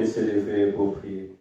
de s'élever pour prier.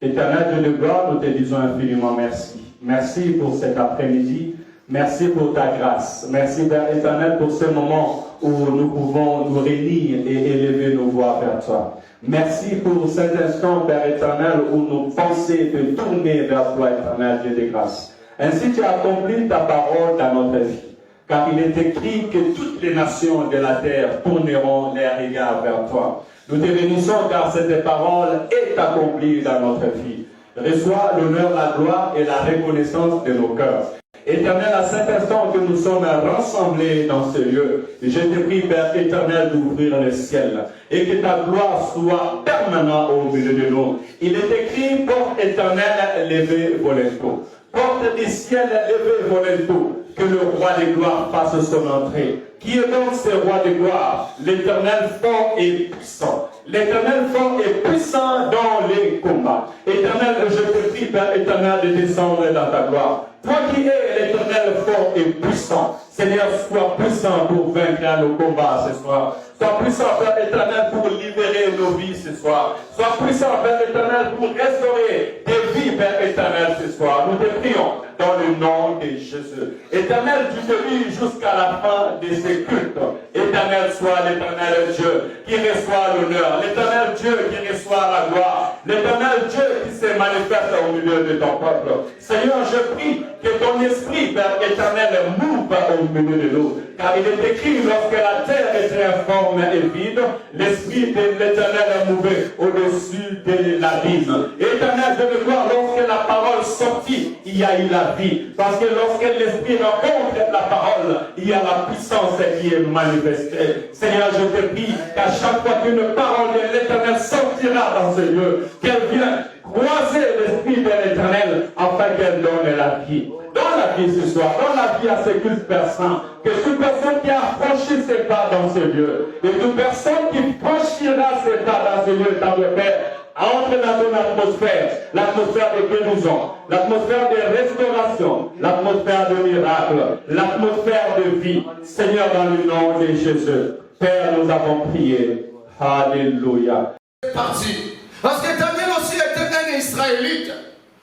Éternel Dieu de gloire, nous te disons infiniment merci. Merci pour cet après-midi. Merci pour ta grâce. Merci, Père éternel, pour ce moment où nous pouvons nous réunir et élever nos voix vers toi. Merci pour cet instant, Père éternel, où nos pensées te tourner vers toi, éternel Dieu de grâce. Ainsi, tu as accompli ta parole dans notre vie. Car il est écrit que toutes les nations de la terre tourneront leurs regards vers toi. Nous te bénissons car cette parole est accomplie dans notre vie. Reçois l'honneur, la gloire et la reconnaissance de nos cœurs. Éternel, à cet instant que nous sommes rassemblés dans ce lieu, je te prie, Père éternel, d'ouvrir le ciel et que ta gloire soit permanente au milieu de nous. Il est écrit, porte éternelle, levez vos lèvres. Porte du ciel, levez vos lèvres. Que le roi de gloire fasse son entrée. Qui est donc ce roi de gloire? L'Éternel fort et puissant. L'Éternel fort et puissant dans les combats. Éternel, je te prie, Père éternel, de descendre dans ta gloire. Toi qui es l'Éternel fort et puissant, Seigneur, sois puissant pour vaincre nos combats ce soir. Sois puissant, Père éternel, pour libérer nos vies ce soir. Sois puissant, Père éternel, pour restaurer des vies, Père éternel, ce soir. Nous te prions dans le nom de Jésus. Éternel, tu te vis jusqu'à la fin de ces cultes. Éternel, sois l'éternel Dieu qui reçoit l'honneur. L'éternel Dieu qui reçoit la gloire. L'éternel Dieu qui se manifeste au milieu de ton peuple. Seigneur, je prie que ton esprit, Père éternel, mouve au milieu de nous. Car il est écrit, lorsque la terre était informe et vide, l'esprit de l'éternel mouvait au-dessus de l'abîme. Éternel de gloire, lorsque la parole sortit, il y a eu la vie. Parce que lorsque l'esprit rencontre la parole, il y a la puissance qui est manifestée. Seigneur, je te prie qu'à chaque fois qu'une parole de l'éternel sortira dans ce lieu, qu'elle vienne croiser l'esprit de l'éternel afin qu'elle donne la vie. Dans la vie ce soir, dans la vie à ce culte perçant, que toute personne qui a franchi ses pas dans ce lieu, et toute personne qui franchira ses pas dans ce lieu, dans le Père, entre dans ton atmosphère, l'atmosphère de guérison, l'atmosphère de restauration, l'atmosphère de miracle, l'atmosphère de vie. Seigneur, dans le nom de Jésus, Père, nous avons prié. Alléluia. Parti. Parce que Daniel aussi était un Israélite.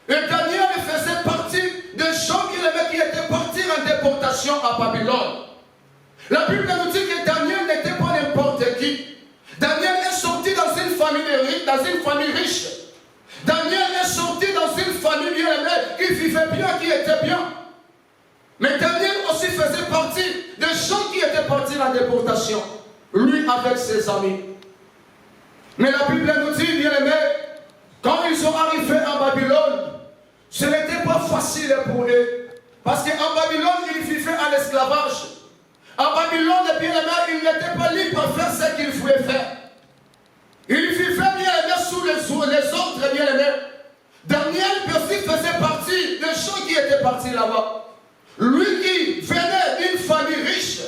Et Daniel faisait partie des gens qui étaient partis en déportation à Babylone. La Bible nous dit que Daniel n'était pas n'importe qui. Daniel est sorti dans une famille riche. Daniel est sorti dans une famille bien aimée, qui vivait bien, qui était bien. Mais Daniel aussi faisait partie des gens qui étaient partis en déportation. Lui avec ses amis. Mais la Bible nous dit, bien aimé, quand ils sont arrivés à Babylone, ce n'était pas facile pour eux. Parce qu'en Babylone, ils vivaient à l'esclavage. En Babylone, bien aimé, ils n'étaient pas libres de faire ce qu'ils voulaient faire. Ils vivaient, bien aimé, sous les ordres, bien aimé. Daniel aussi faisait partie des gens qui étaient partis là-bas. Lui qui venait d'une famille riche,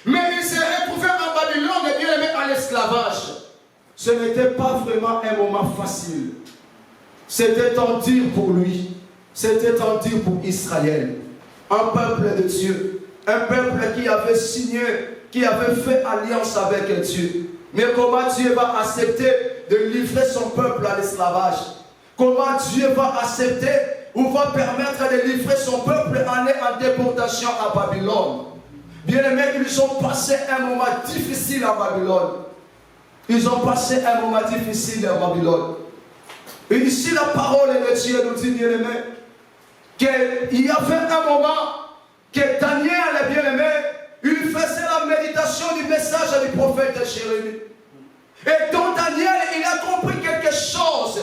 mais il s'est retrouvé en Babylone, bien aimé, à l'esclavage. Ce n'était pas vraiment un moment facile. C'était un dur pour lui. C'était un dur pour Israël. Un peuple de Dieu. Un peuple qui avait signé, qui avait fait alliance avec Dieu. Mais comment Dieu va accepter de livrer son peuple à l'esclavage? Comment Dieu va accepter ou va permettre de livrer son peuple en déportation à Babylone? Bien aimés, ils ont passé un moment difficile à Babylone. Ils ont passé un moment difficile à Babylone. Et ici, la parole de Dieu nous dit, bien aimé, qu'il y avait un moment que Daniel, bien aimé, il faisait la méditation du message du prophète Jérémie. Et donc Daniel, il a compris quelque chose.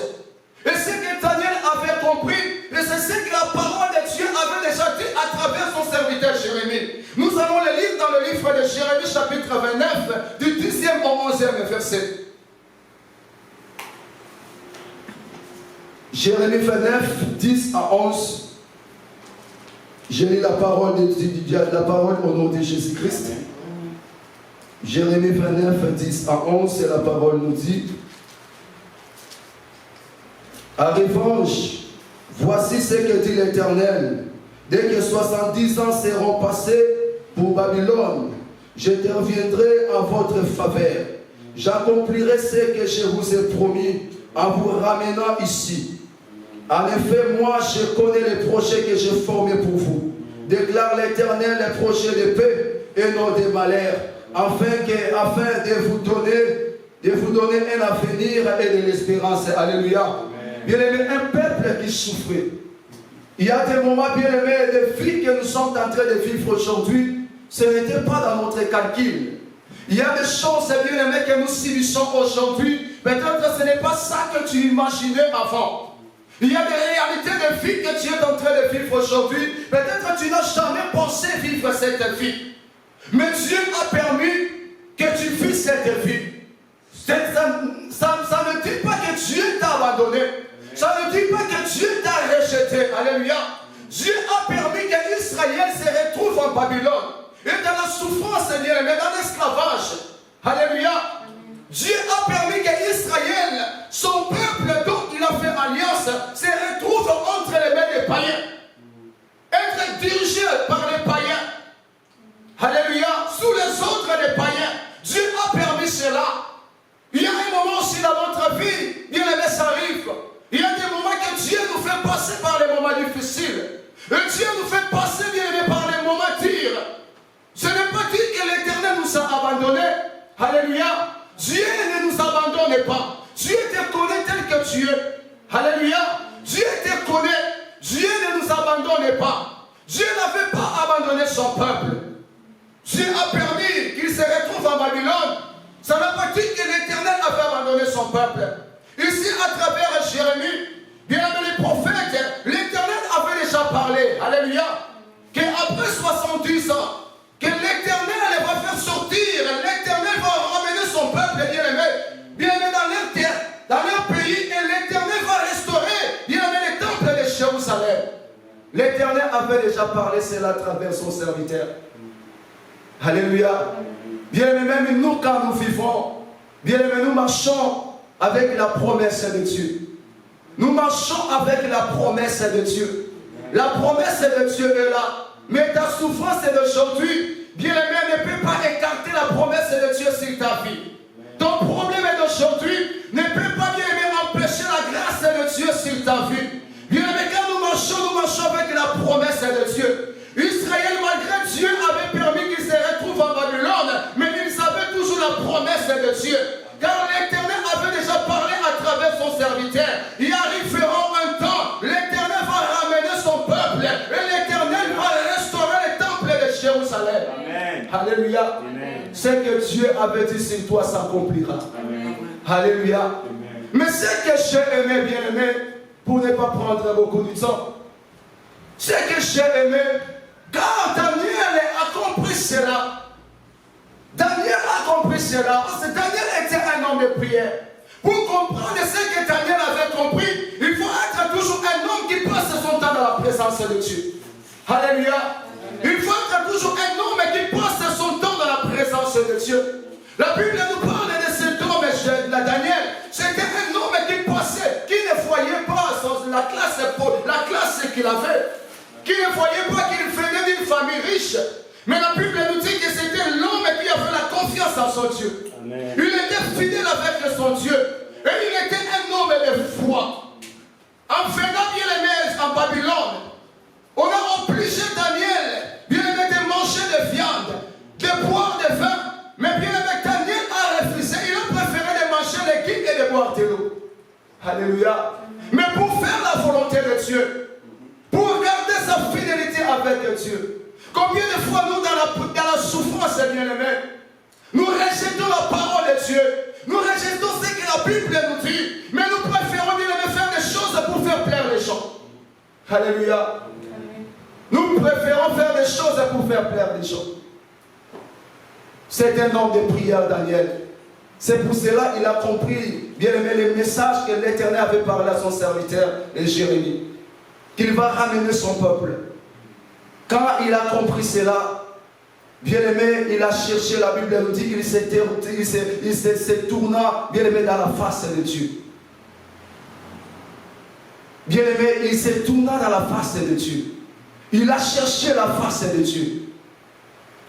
Et ce que Daniel avait compris, c'est ce que la parole de Dieu avait déjà dit à travers son serviteur Jérémie. Nous allons le lire dans le livre de Jérémie, chapitre 29, du 10e au 11e verset. Jérémie 29, 10 à 11. J'ai lu la parole au nom de Jésus-Christ. Jérémie 29, 10 à 11, et la parole nous dit: en revanche, voici ce que dit l'Éternel. Dès que 70 ans seront passés pour Babylone, je reviendrai en votre faveur. j'accomplirai ce que je vous ai promis en vous ramenant ici. En effet, moi, je connais les projets que j'ai formés pour vous. Déclare l'Éternel, les projets de paix et non de malheur, afin de vous donner un avenir et de l'espérance. Alléluia. Bien-aimé, un peuple qui souffrait. Il y a des moments, bien-aimés, des vies que nous sommes en train de vivre aujourd'hui, ce n'était pas dans notre calcul. Il y a des choses, bien-aimés, que nous subissons aujourd'hui. Peut-être que ce n'est pas ça que tu imaginais avant. Il y a des réalités de vie que tu es en train de vivre aujourd'hui. Peut-être que tu n'as jamais pensé vivre cette vie. Mais Dieu a permis que tu vives cette vie. Ça ne dit pas que Dieu t'a abandonné. Ça ne dit pas que Dieu t'a rejeté. Alléluia. Dieu a permis qu'Israël se retrouve en Babylone. Et dans la souffrance, mais dans l'esclavage. Alléluia. Dieu a permis qu'Israël, son peuple dont il a fait alliance, se retrouve entre les mains des païens. Être dirigé par les païens. Alléluia. Sous les ordres des païens. Dieu a permis cela. Il y a un moment aussi dans notre vie, bien aimé, ça arrive. Il y a des moments que Dieu nous fait passer par les moments difficiles. Et Dieu nous fait passer, bien aimé, par les moments durs. Ce n'est pas dit que l'Éternel nous a abandonnés. Alléluia. Dieu ne nous abandonne pas. Dieu te connaît tel que tu es. Alléluia. Dieu te connaît. Dieu ne nous abandonne pas. Dieu n'avait pas abandonné son peuple. Dieu a permis qu'il se retrouve en Babylone. Ça n'a pas dit que l'Éternel avait abandonné son peuple. Ici, à travers Jérémie, bien aimé les prophètes, l'Éternel avait déjà parlé. Alléluia. Qu'après 70 ans, que l'Éternel va faire sortir, l'Éternel va ramener son peuple, bien aimé dans leur terre, dans leur pays, et l'Éternel va restaurer, bien aimé, les temples de Jérusalem. L'Éternel avait déjà parlé cela à travers son serviteur. Alléluia. Bien aimé, même nous, quand nous vivons, bien aimé, nous marchons avec la promesse de Dieu. Nous marchons avec la promesse de Dieu. La promesse de Dieu est là. Mais ta souffrance d'aujourd'hui, bien aimé, ne peut pas écarter la promesse de Dieu sur ta vie. Ton problème d'aujourd'hui ne peut pas, bien aimé, empêcher la grâce de Dieu sur ta vie. Bien aimé, quand nous marchons avec la promesse de Dieu. Israël, malgré Dieu, avait permis qu'il se retrouve en Babylone, mais ils avaient toujours la promesse de Dieu. Car l'Éternel avait déjà parlé à travers son serviteur. Il arrivera un temps, l'Éternel va ramener son peuple et l'Éternel va restaurer les temples de Jérusalem. Amen. Alléluia. Amen. Ce que Dieu avait dit sur toi s'accomplira. Alléluia. Amen. Mais ce que j'ai aimé, bien aimé, pour ne pas prendre beaucoup de temps, ce que j'ai aimé, quand Daniel a compris cela, Daniel a compris cela, parce que Daniel était un homme de prière. Pour comprendre ce que Daniel avait compris, il faut être toujours un homme qui passe son temps dans la présence de Dieu. Alléluia. Il faut être toujours un homme qui passe son temps dans la présence de Dieu. La Bible nous parle de cet homme, Daniel. C'était un homme qui passait, qui ne voyait pas la classe qu'il avait, qui ne voyait pas qu'il venait d'une famille riche. Mais la Bible nous dit que c'était l'homme qui avait la confiance en son Dieu. Amen. Il était fidèle avec son Dieu. Et il était un homme de foi. En venant, bien aimé, en Babylone, on a obligé Daniel, bien aimé, de manger de viande, de boire de vin. Mais bien aimé, Daniel a refusé. Il a préféré de manger les guides et de boire de l'eau. Alléluia. Mais pour faire la volonté de Dieu, pour garder sa fidélité avec Dieu. Combien de fois nous, dans la souffrance, bien-aimés, nous rejetons la parole de Dieu, nous rejetons ce que la Bible nous dit, mais nous préférons, bien-aimés, faire des choses pour faire plaire les gens. Alléluia. Nous préférons faire des choses pour faire plaire les gens. C'est un homme de prière, Daniel. C'est pour cela qu'il a compris, bien-aimé, les messages que l'Éternel avait parlé à son serviteur, Jérémie, qu'il va ramener son peuple. Quand il a compris cela, bien aimé, il a cherché, la Bible nous dit qu'il se tourna, bien aimé, dans la face de Dieu. Bien aimé, il se tourna dans la face de Dieu. Il a cherché la face de Dieu.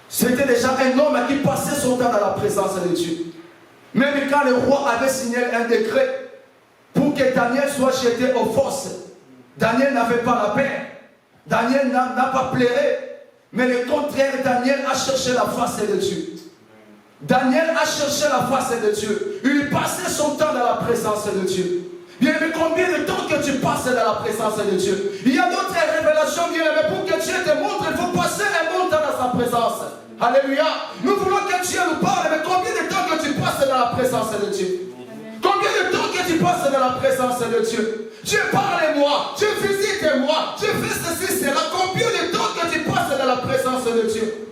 C'était déjà un homme qui passait son temps dans la présence de Dieu. Même quand le roi avait signé un décret pour que Daniel soit jeté aux fosses, Daniel n'avait pas la paix. Daniel n'a pas pleuré. Mais le contraire, Daniel a cherché la face de Dieu. Daniel a cherché la face de Dieu. Il passait son temps dans la présence de Dieu. Bien aimé, combien de temps que tu passes dans la présence de Dieu? Il y a d'autres révélations, bien aimé, pour que Dieu te montre, il faut passer un bon temps dans sa présence. Alléluia. Nous voulons que Dieu nous parle, mais combien de temps que tu passes dans la présence de Dieu? Combien de temps que tu passes dans la présence de Dieu? Dieu parle-moi, Dieu visite-moi, Dieu fait ceci, cela. Combien de temps que tu passes dans la présence de Dieu?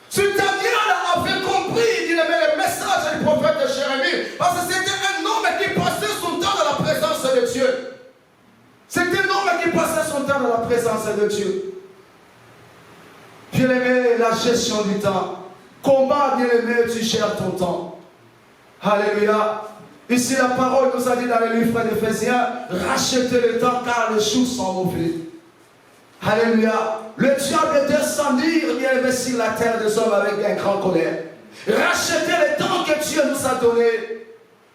Si Daniel avait compris, il aimait le message du prophète Jérémie, parce que c'était un homme qui passait son temps dans la présence de Dieu. C'était un homme qui passait son temps dans la présence de Dieu. Bien-aimé, la gestion du temps. Comment, bien-aimé, tu gères ton temps? Alléluia. Ici, la parole nous a dit dans le livre d'Éphésiens, rachetez le temps car les jours sont mauvais. Alléluia. Le diable est descendu, bien aimé, sur la terre des hommes avec un grand colère. Rachetez le temps que Dieu nous a donné.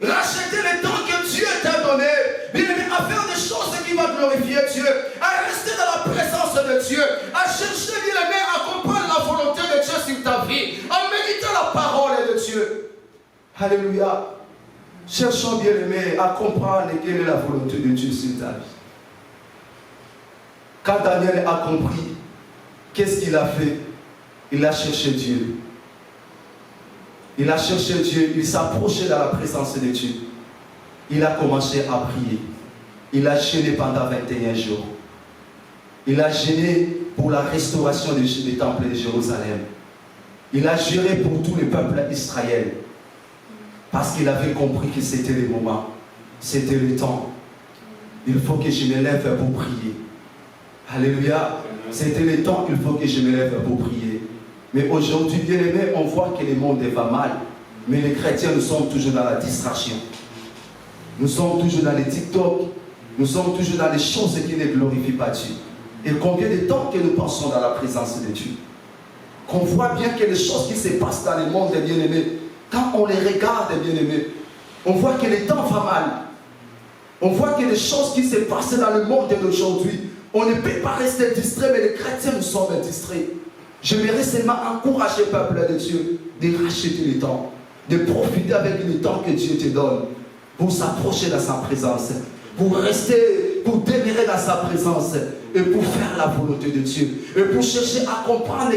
Rachetez le temps que Dieu t'a donné. Bien aimé, à faire des choses qui vont glorifier Dieu. À rester dans la présence de Dieu. À chercher, bien aimé, à comprendre la volonté de Dieu sur ta vie. À méditer la parole de Dieu. Alléluia. Cherchons, bien aimé, à comprendre quelle est la volonté de Dieu sur ta vie. Quand Daniel a compris, qu'est-ce qu'il a fait? Il a cherché Dieu. Il a cherché Dieu, il s'approchait dans la présence de Dieu. Il a commencé à prier. Il a jeûné pendant 21 jours. Il a jeûné pour la restauration des temples de Jérusalem. Il a juré pour tout le peuple d'Israël. Parce qu'il avait compris que c'était le moment. C'était le temps. Il faut que je me lève pour prier. Alléluia. C'était le temps, il faut que je me lève pour prier. Mais aujourd'hui, bien aimé, on voit que le monde va mal. Mais les chrétiens, nous sommes toujours dans la distraction. Nous sommes toujours dans les TikTok. Nous sommes toujours dans les choses qui ne glorifient pas Dieu. Et combien de temps que nous pensons dans la présence de Dieu? Qu'on voit bien que les choses qui se passent dans le monde, bien aimé, quand on les regarde, bien aimé, on voit que le temps va mal. On voit que les choses qui se passent dans le monde d'aujourd'hui, on ne peut pas rester distrait, mais les chrétiens nous sommes distraits. J'aimerais seulement encourager le peuple de Dieu de racheter le temps, de profiter avec le temps que Dieu te donne pour s'approcher de sa présence, pour rester, pour demeurer dans sa présence et pour faire la volonté de Dieu et pour chercher à comprendre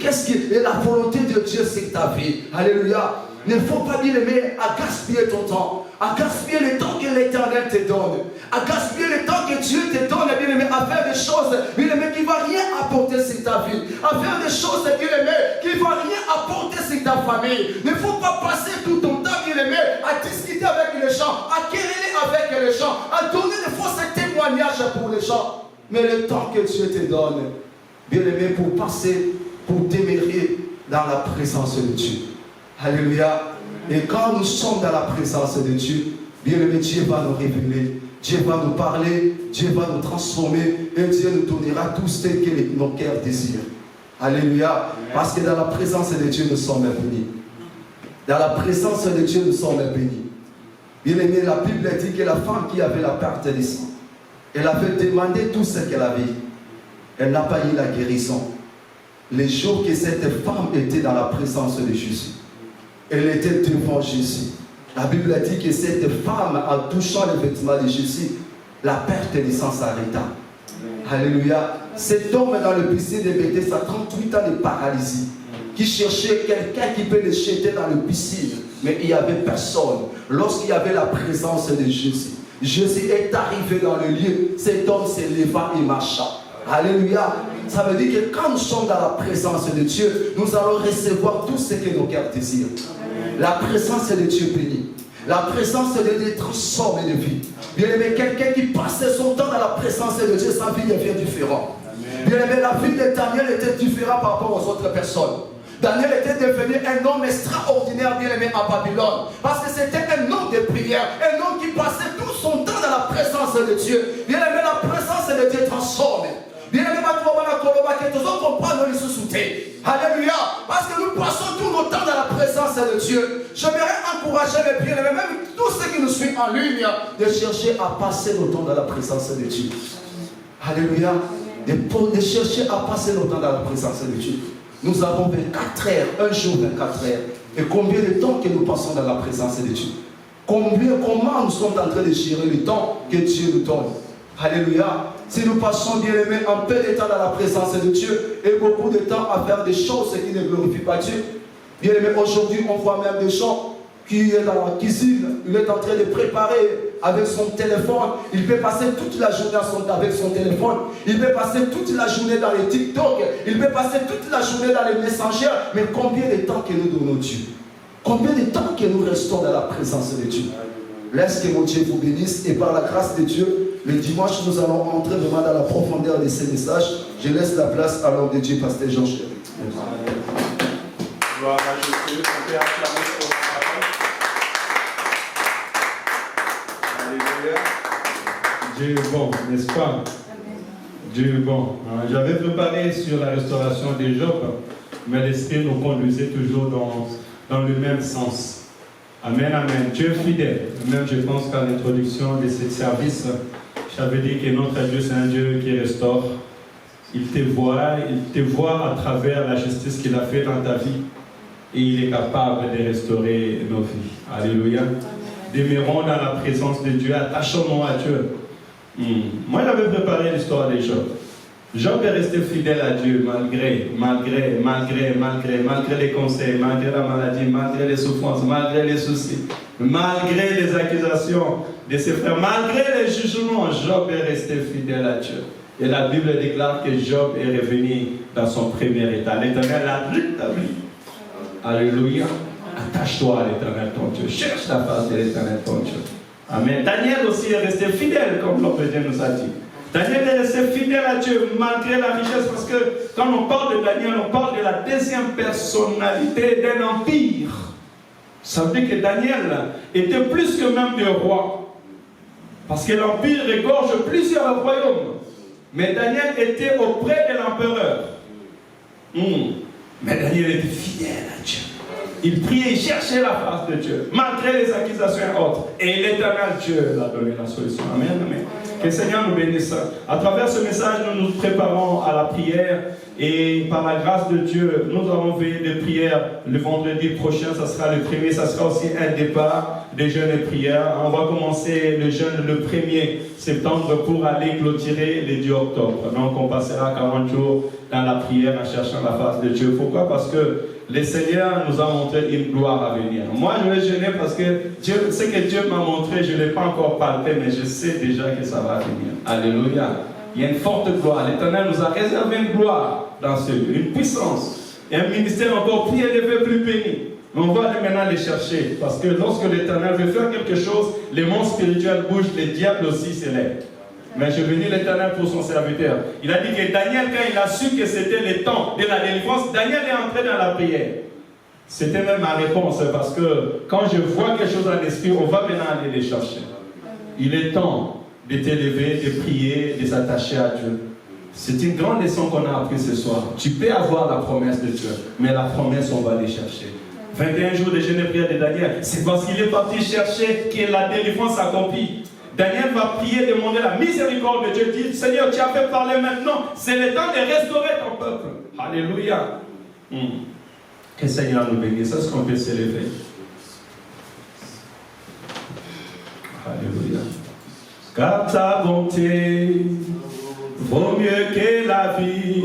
qu'est-ce qui est la volonté de Dieu sur ta vie. Alléluia. Il ne faut pas, bien aimé, à gaspiller ton temps, à gaspiller le temps que l'Éternel te donne, à gaspiller le temps que Dieu te donne, bien aimé, à faire des choses, bien aimé, qui ne vont rien apporter sur ta vie, à faire des choses, bien aimé, qui ne vont rien apporter sur ta famille. Il ne faut pas passer tout ton temps, bien aimé, à discuter avec les gens, à quereller avec les gens, à donner des faux témoignages pour les gens. Mais le temps que Dieu te donne, bien aimé, pour passer, pour demeurer dans la présence de Dieu. Alléluia. Et quand nous sommes dans la présence de Dieu, bien aimé, Dieu va nous révéler, Dieu va nous parler, Dieu va nous transformer et Dieu nous donnera tout ce que nos cœurs désirent. Alléluia. Parce que dans la présence de Dieu, nous sommes bénis. Dans la présence de Dieu, nous sommes bénis. Bien aimé, la Bible dit que la femme qui avait la perte de sang, elle avait demandé tout ce qu'elle avait. Elle n'a pas eu la guérison. Les jours que cette femme était dans la présence de Jésus, elle était devant Jésus. La Bible dit que cette femme, en touchant les vêtements de Jésus, la perte de sang s'arrêta. Alléluia. Cet homme dans le piscine de Bethesda, 38 ans de paralysie, qui cherchait quelqu'un qui peut le jeter dans le piscine, mais il n'y avait personne. Lorsqu'il y avait la présence de Jésus, Jésus est arrivé dans le lieu, cet homme se leva et marcha. Alléluia. Ça veut dire que quand nous sommes dans la présence de Dieu, nous allons recevoir tout ce que nos cœurs désirent. La présence de Dieu bénit. La présence de Dieu transforme les vies. Bien aimé, quelqu'un qui passait son temps dans la présence de Dieu, sa vie devient différente. Bien aimé, la vie de Daniel était différente par rapport aux autres personnes. Daniel était devenu un homme extraordinaire, bien aimé, à Babylone. Parce que c'était un homme de prière, un homme qui passait tout son temps dans la présence de Dieu. Bien aimé, la présence de Dieu transforme. Bien aimé, Alléluia. Parce que nous passons tout notre temps dans la présence de Dieu. J'aimerais encourager mes bien-aimés, même tous ceux qui nous suivent en ligne, de chercher à passer notre temps dans la présence de Dieu. Alléluia. De chercher à passer notre temps dans la présence de Dieu. Nous avons 24 heures, un jour 24 heures. Et combien de temps que nous passons dans la présence de Dieu? Comment nous sommes en train de gérer le temps que Dieu nous donne? Alléluia. Si nous passons, bien aimés, un peu de temps dans la présence de Dieu et beaucoup de temps à faire des choses qui ne glorifient pas Dieu. Bien aimés, aujourd'hui, on voit même des gens qui est dans la cuisine, il est en train de préparer avec son téléphone. Il peut passer toute la journée avec son téléphone. Il peut passer toute la journée dans les TikTok. Il peut passer toute la journée dans les messengers. Mais combien de temps que nous donnons Dieu? Combien de temps que nous restons dans la présence de Dieu? Laisse que mon Dieu vous bénisse et par la grâce de Dieu, le dimanche, nous allons entrer vraiment dans la profondeur de ces messages. Je laisse la place à l'homme de Dieu, Pasteur Jean Chéri. Gloire à Jésus. On peut acclamer pour la parole. Alléluia. Dieu est bon, n'est-ce pas? Dieu est bon. J'avais préparé sur la restauration des Job, mais l'Esprit nous conduisait toujours dans le même sens. Amen, amen. Dieu est fidèle. Même je pense qu'à l'introduction de ce service, j'avais dit que notre Dieu, c'est un Dieu qui restaure. Il te voit à travers la justice qu'il a fait dans ta vie. Et il est capable de restaurer nos vies. Alléluia. Demeurons dans la présence de Dieu. Attachons-nous à Dieu. Moi, j'avais préparé l'histoire de Job. Job est resté fidèle à Dieu malgré les conseils, malgré la maladie, malgré les souffrances, malgré les soucis, malgré les accusations de ses frères, malgré les jugements. Job est resté fidèle à Dieu. Et la Bible déclare que Job est revenu dans son premier état. L'Éternel l'a rétabli. Alléluia. Attache-toi à l'Éternel ton Dieu. Cherche la face de l'Éternel ton Dieu. Amen. Daniel aussi est resté fidèle, comme l'homme de Dieu nous a dit. Daniel est resté fidèle à Dieu malgré la richesse, parce que quand on parle de Daniel, on parle de la deuxième personnalité d'un empire. Ça veut dire que Daniel était plus que même des rois, parce que l'empire regorge plusieurs royaumes. Mais Daniel était auprès de l'empereur. Mais Daniel était fidèle à Dieu. Il priait, il cherchait la face de Dieu, malgré les accusations et autres. Et l'Éternel Dieu l'a donné la solution. Amen, amen. Que le Seigneur nous bénisse. À travers ce message, nous nous préparons à la prière. Et par la grâce de Dieu, nous avons veillé de prière le vendredi prochain. Ça sera le premier, ça sera aussi un départ des jeûnes et prières. On va commencer le jeûne le 1er septembre pour aller clôturer le 10 octobre. Donc on passera 40 jours dans la prière en cherchant la face de Dieu. Pourquoi? Parce que le Seigneur nous a montré une gloire à venir. Moi, je vais jeûner parce que ce que Dieu m'a montré, je ne l'ai pas encore palpé, mais je sais déjà que ça va venir. Alléluia. Il y a une forte gloire. L'Éternel nous a réservé une gloire dans ce lieu, une puissance. Et un ministère encore plus élevé, plus béni. On va maintenant les chercher. Parce que lorsque l'Éternel veut faire quelque chose, les mondes spirituels bougent, les diables aussi s'élèvent. Mais je bénis l'Éternel pour son serviteur. Il a dit que Daniel, quand il a su que c'était le temps de la délivrance, Daniel est entré dans la prière. C'était même ma réponse, parce que quand je vois quelque chose dans l'esprit, on va maintenant aller les chercher. Il est temps de t'élever, de prier, de s'attacher à Dieu. C'est une grande leçon qu'on a appris ce soir. Tu peux avoir la promesse de Dieu, mais la promesse, on va aller chercher. 21 jours de jeûne et prière de Daniel, c'est parce qu'il est parti chercher que la délivrance s'accomplit. Daniel va prier, demander la miséricorde de Dieu. Dit, Seigneur, tu as fait parler maintenant. C'est le temps de restaurer ton peuple. Alléluia. Que le Seigneur nous bénisse. Est-ce qu'on peut s'élever? Alléluia. Car ta bonté vaut mieux que la vie.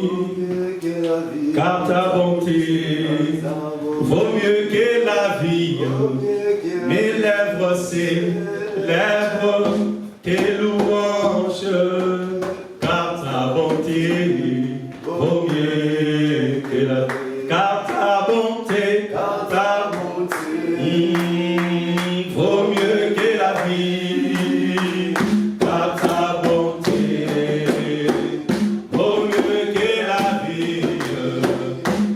Car ta bonté vaut mieux que la vie. Mes lèvres célèbrent tes louanges, car ta bonté vaut mieux que la vie. Car ta bonté vaut mieux que la vie. Car ta bonté vaut mieux que la vie.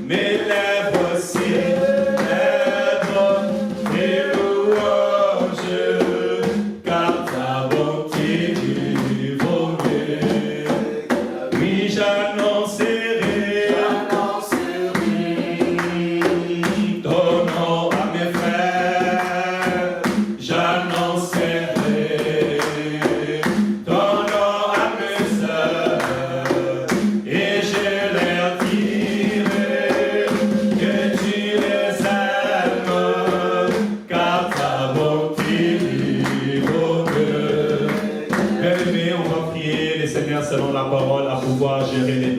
Mes lèvres célèbrent tes louanges, car ta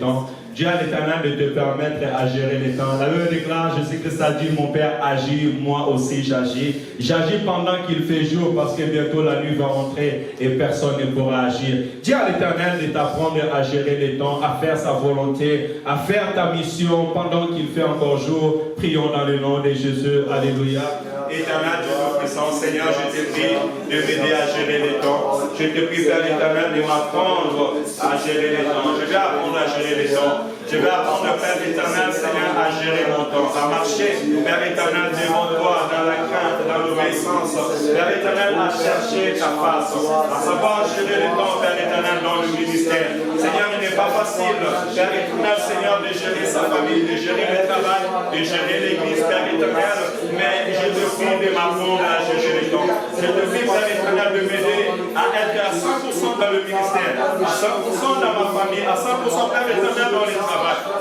temps. Dieu à l'Éternel de te permettre à gérer les temps. La Bible déclare, Jésus-Christ a dit, mon Père agit, moi aussi j'agis. J'agis pendant qu'il fait jour parce que bientôt la nuit va rentrer et personne ne pourra agir. Dis à l'Éternel de t'apprendre à gérer les temps, à faire sa volonté, à faire ta mission pendant qu'il fait encore jour. Prions dans le nom de Jésus. Alléluia. Éternel Dieu Tout-Puissant, Seigneur, je te prie de m'aider à gérer les temps. Je te prie, Père l'Éternel, de m'apprendre à gérer les temps. Je vais apprendre à gérer les temps. Je vais apprendre, Père l'Éternel, Seigneur, à gérer mon temps, à marcher, Père l'Éternel, devant toi, dans la crainte, dans l'obéissance. Père l'Éternel, à chercher ta face, à savoir gérer le temps, Père l'Éternel, dans le ministère. Seigneur, il n'est pas facile, Père l'Éternel, Seigneur, de gérer sa famille, de gérer le travail, de gérer l'église, Père l'Éternel, mais je te prie de m'apprendre à gérer le temps. Je te prie, Père l'Éternel, de m'aider à être à 100% dans le ministère, à 100% dans ma famille, à 100% Père l'Éternel dans le travail.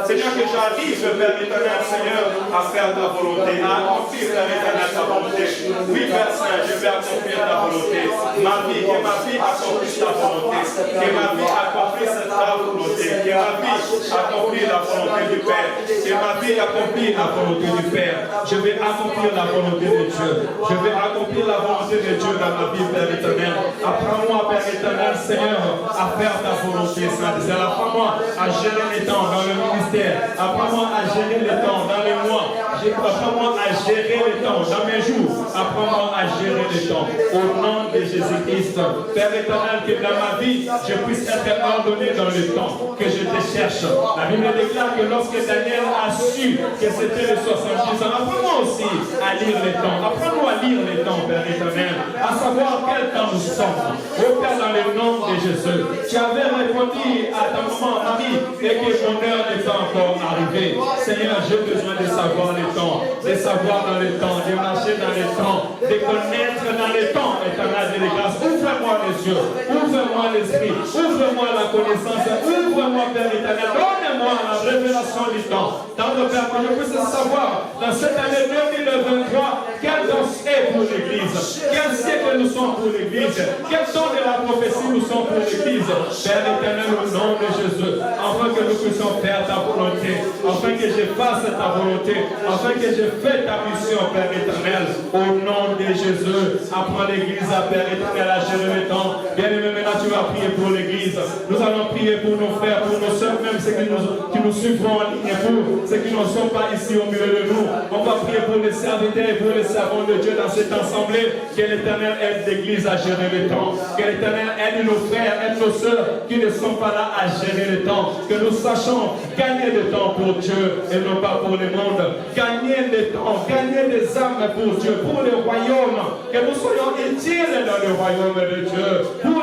Seigneur, que j'arrive, Père l'Éternel, Seigneur, à faire ta volonté, à accomplir, Père l'Éternel, ta volonté. Oui, Père Saint, je vais accomplir ta volonté. Ma vie, que ma vie accomplisse ta volonté. Que ma vie accomplisse ta volonté. Que ma vie accomplisse la volonté du Père. Que ma vie accomplisse la volonté du Père. Je vais accomplir la volonté de Dieu. Je vais accomplir la volonté de Dieu dans ma vie, Père l'Éternel. Apprends-moi, Père l'Éternel, Seigneur, à faire ta volonté, Saint-Esprit. Apprends-moi à gérer les temps dans le ministère. Apprends-moi à gérer les temps dans les mois. Apprends-moi à gérer les temps dans mes jours. Apprends-moi à gérer les temps. Au nom de Jésus-Christ, Père éternel, que dans ma vie, je puisse être ordonné dans le temps, que je te cherche. La Bible déclare que lorsque Daniel a su que c'était les 70 ans, apprends-moi aussi à lire les temps. Apprends-moi à lire les temps, Père éternel, à savoir quel temps nous sommes. Au Père, dans le nom de Jésus, tu avais répondu à ta maman Marie et que mon heure n'est pas encore arrivée. Seigneur, j'ai besoin de savoir les temps, de savoir dans les temps, de marcher dans les temps, de connaître dans les temps, éternel de grâce. Ouvre-moi les yeux, ouvre-moi l'esprit, ouvre-moi la connaissance, ouvre-moi, Père éternel, donne-moi la révélation du temps. Dans le Père, que je puisse savoir dans cette année 2023 quel temps est pour l'Église, quel siècle nous sommes pour l'Église, quel temps de la prophétie nous sommes pour l'Église. Père éternel, au nom de Jésus, afin que nous puissions faire ta volonté, afin que je fasse ta volonté, afin que je fasse ta mission, Père éternel, au nom de Jésus. Apprends l'Église, Père éternel, à gérer le temps. Bien-aimé, maintenant tu vas prier pour l'Église. Nous allons prier pour nos frères, pour nos soeurs, même ceux qui nous suivront en ligne, pour ceux qui ne sont pas ici au milieu de nous. On va prier pour les serviteurs et pour les servants de Dieu dans cette assemblée. Que l'Éternel aide l'Église à gérer le temps. Que l'Éternel aide nos frères, aide nos soeurs qui ne sont pas là à gérer le temps. Que nous sachions gagner du temps pour Dieu et non pas pour le monde. Gagner du temps, gagner des âmes pour Dieu, pour le royaume. Que nous soyons utiles dans le royaume de Dieu. Pour